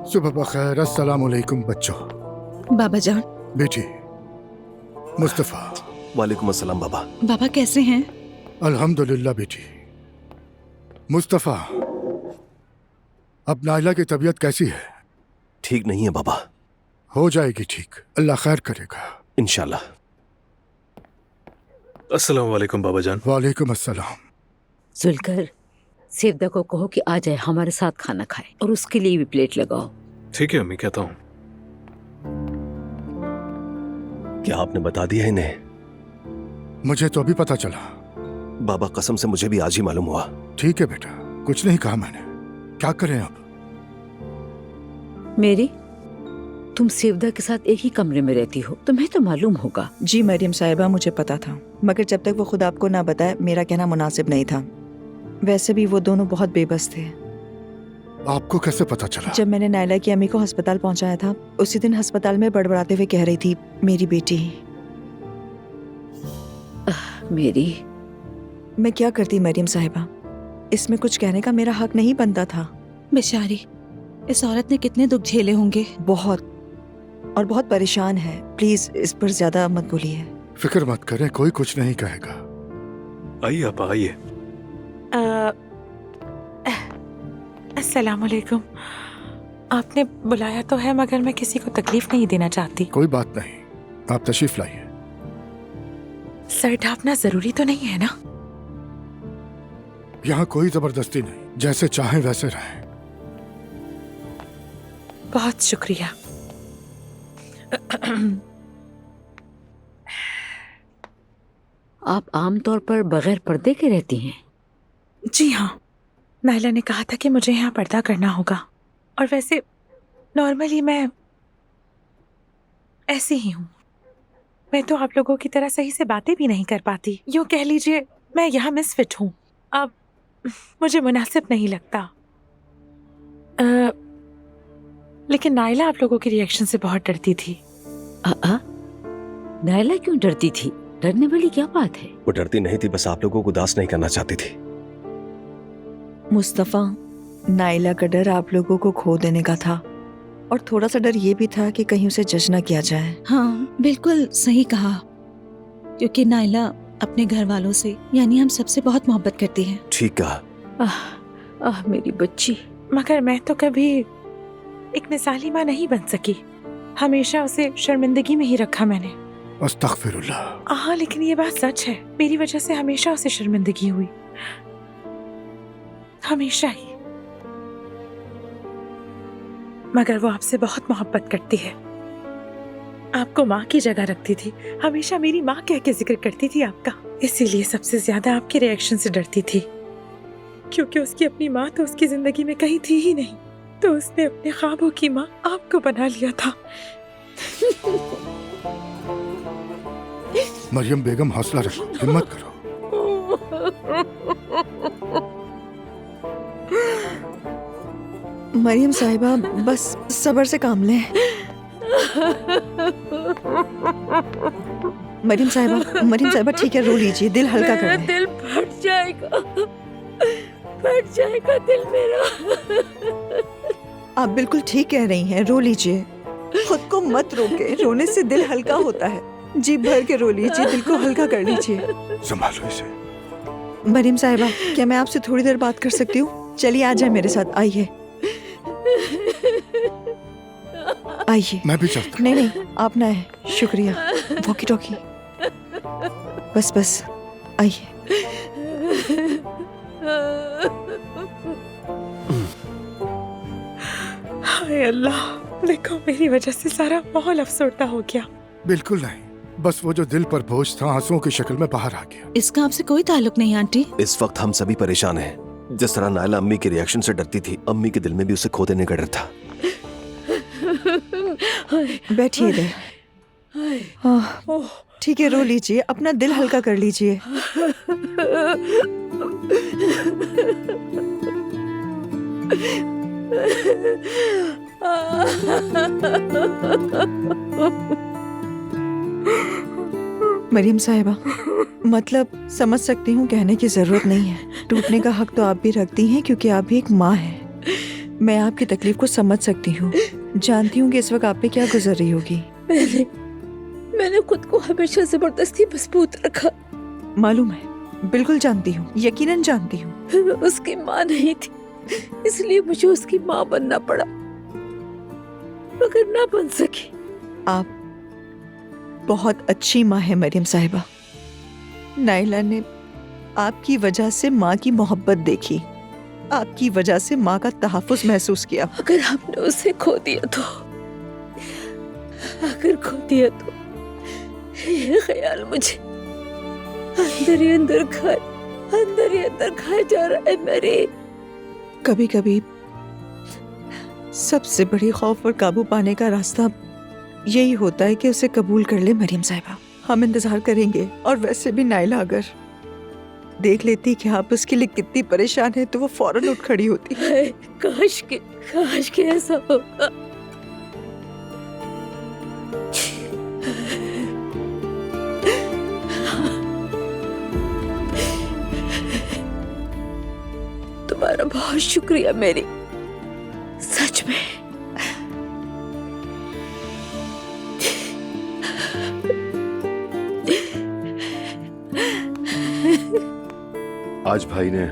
सुबह बखैर। अस्सलाम वालेकुम बच्चों। बाबा जान। बेटी मुस्तफ़ा। वालेकुम अस्सलाम बाबा। बाबा कैसे हैं? अल्हम्दुलिल्लाह बेटी। मुस्तफ़ा, अब नाइला की तबीयत कैसी है? ठीक नहीं है बाबा। हो जाएगी ठीक, अल्लाह खैर करेगा इंशाल्लाह। अस्सलाम वालेकुम बाबा जान। वालेकुम अस्सलाम। जुलकर, सेवदा को कहो कि आ जाए, हमारे साथ खाना खाए और उसके लिए भी प्लेट लगाओ। ठीक है अम्मी, कहता हूँ। क्या आपने बता दिया इन्हें? मुझे तो अभी पता चला। बाबा कसम से मुझे भी आज ही मालूम हुआ। ठीक है बेटा, कुछ नहीं कहा मैंने। क्या करें अब? मेरी, तुम सेवदा के साथ एक ही कमरे में रहती हो, तुम्हें तो मालूम होगा। जी मरियम साहिबा, मुझे पता था, मगर जब तक वो खुद आपको ना बताए मेरा कहना मुनासिब नहीं था। वैसे भी वो दोनों बहुत बेबस थे। आपको कैसे पता चला? जब मैंने नायला की अम्मी को अस्पताल पहुंचाया था, उसी दिन अस्पताल में बड़बड़ाते हुए कह रही थी, मेरी बेटी। मेरी, मैं क्या करती मरियम साहिबा, इसमें कुछ कहने का मेरा हक नहीं बनता था। बेचारी, इस औरत ने कितने दुख झेले होंगे। बहुत, और बहुत परेशान है। प्लीज इस पर ज्यादा मत बोलिए। फिक्र मत करें, कोई कुछ नहीं कहेगा। आइए आप आइए। अस्सलाम वालेकुम। आपने बुलाया तो है, मगर मैं किसी को तकलीफ नहीं देना चाहती। कोई बात नहीं, आप तशरीफ लाइए। सर ढापना जरूरी तो नहीं है ना? यहाँ कोई जबरदस्ती नहीं, जैसे चाहें वैसे रहें। बहुत शुक्रिया। आप आमतौर पर बगैर पर्दे के रहती हैं? जी हाँ, नायला ने कहा था कि मुझे यहाँ पर्दा करना होगा, और वैसे नॉर्मली मैं ऐसी ही हूँ। मैं तो आप लोगों की तरह सही से बातें भी नहीं कर पाती। यूँ कह लीजिए मैं यहाँ मिसफिट हूँ। अब मुझे मुनासिब नहीं लगता। लेकिन नायला आप लोगों के रिएक्शन से बहुत डरती थी। नायला क्यों डरती थी? डरने वाली क्या बात है? वो डरती नहीं थी, बस आप लोगों को उदास नहीं करना चाहती थी। मुस्तफा, नाइला का डर आप लोगों को खो देने का था, और थोड़ा सा डर ये भी था कि कहीं उसे जज ना किया जाए। हाँ बिल्कुल सही कहा, क्योंकि नाइला अपने घर वालों से यानी हम सबसे बहुत मोहब्बत करती है। ठीक कहा। मेरी बच्ची। मगर मैं तो कभी एक मिसाली माँ नहीं बन सकी। हमेशा उसे शर्मिंदगी में ही रखा मैंने। अस्तगफिरुल्लाह। हाँ, लेकिन ये बात सच है, मेरी वजह से हमेशा उसे शर्मिंदगी हुई, हमेशा ही। मगर वो आपसे बहुत मोहब्बत करती है, आपको माँ की जगह रखती थी, हमेशा मेरी माँ कह के जिक्र करती थी आपका। इसीलिए सबसे ज्यादा आपके रिएक्शन से डरती थी, क्योंकि उसकी अपनी माँ तो उसकी जिंदगी में कहीं थी ही नहीं, तो उसने अपने ख्वाबों की माँ आपको बना लिया था। मरियम बेगम, हौसला रखो, हिम्मत करो। मरियम साहिबा, बस सब्र से काम लें। मरियम साहिबा ठीक है, रो लीजिए, दिल हल्का कर लें। दिल फट जाएगा दिल मेरा। आप बिल्कुल ठीक कह रही हैं, रो लीजिए, खुद को मत रोके, रोने से दिल हल्का होता है। जी भर के रो लीजिए, दिल को हल्का कर लीजिए। संभालो इसे। मरियम साहिबा, क्या मैं आपसे थोड़ी देर बात कर सकती हूँ? चलिए आ जाए मेरे साथ, आइए आइए। मैं भी चलता। नहीं, आप ना है, शुक्रिया। वॉकी टॉकी, बस आइए। हाय अल्लाह, देखो मेरी वजह से सारा माहौल अफसरदा हो गया। बिल्कुल नहीं, बस वो जो दिल पर बोझ था आंसुओं की शक्ल में बाहर आ गया। इसका आपसे कोई ताल्लुक नहीं आंटी। इस वक्त हम सभी परेशान हैं। जिस तरह नायला अम्मी के रिएक्शन से डरती थी, अम्मी के दिल में भी उसे खो देने का डर था। बैठिए इधर। ठीक है, रो लीजिए, अपना दिल हल्का कर लीजिए। मरियम साहिबा, मतलब समझ सकती हूँ, कहने की जरूरत नहीं है। टूटने का हक तो आप भी रखती हैं, क्योंकि आप भी एक माँ हैं। मैं आपकी तकलीफ को समझ सकती हूँ। जानती हूँ कि इस वक्त आप पे क्या गुजर रही होगी। मैंने खुद को हमेशा जबरदस्ती मजबूत रखा। मालूम है, बिल्कुल जानती हूँ, यकीनन जानती हूँ। मैं उसकी माँ नहीं थी, इसलिए मुझे उसकी माँ बनना पड़ा, मगर ना बन सकी। आप बहुत अच्छी माँ है मरियम साहिबा। नाइला ने आपकी वजह से माँ की मोहब्बत देखी, आपकी वजह से माँ का तहफ़्फ़ुज़ महसूस किया। अगर आपने उसे खो दिया तो, अगर खो दिया तो ये ख्याल मुझे अंदर ही अंदर खाए जा रहा है मेरे। कभी कभी सबसे बड़ी खौफ और काबू पाने का रास्ता यही होता है कि उसे कबूल कर ले मरियम साहिबा। हम इंतजार करेंगे। और वैसे भी नाइला अगर देख लेती कि आप उसके लिए कितनी परेशान है तो वो फौरन उठ खड़ी होती। काश के ऐसा होगा। तुम्हारा बहुत शुक्रिया मेरी, सच में। आज भाई ने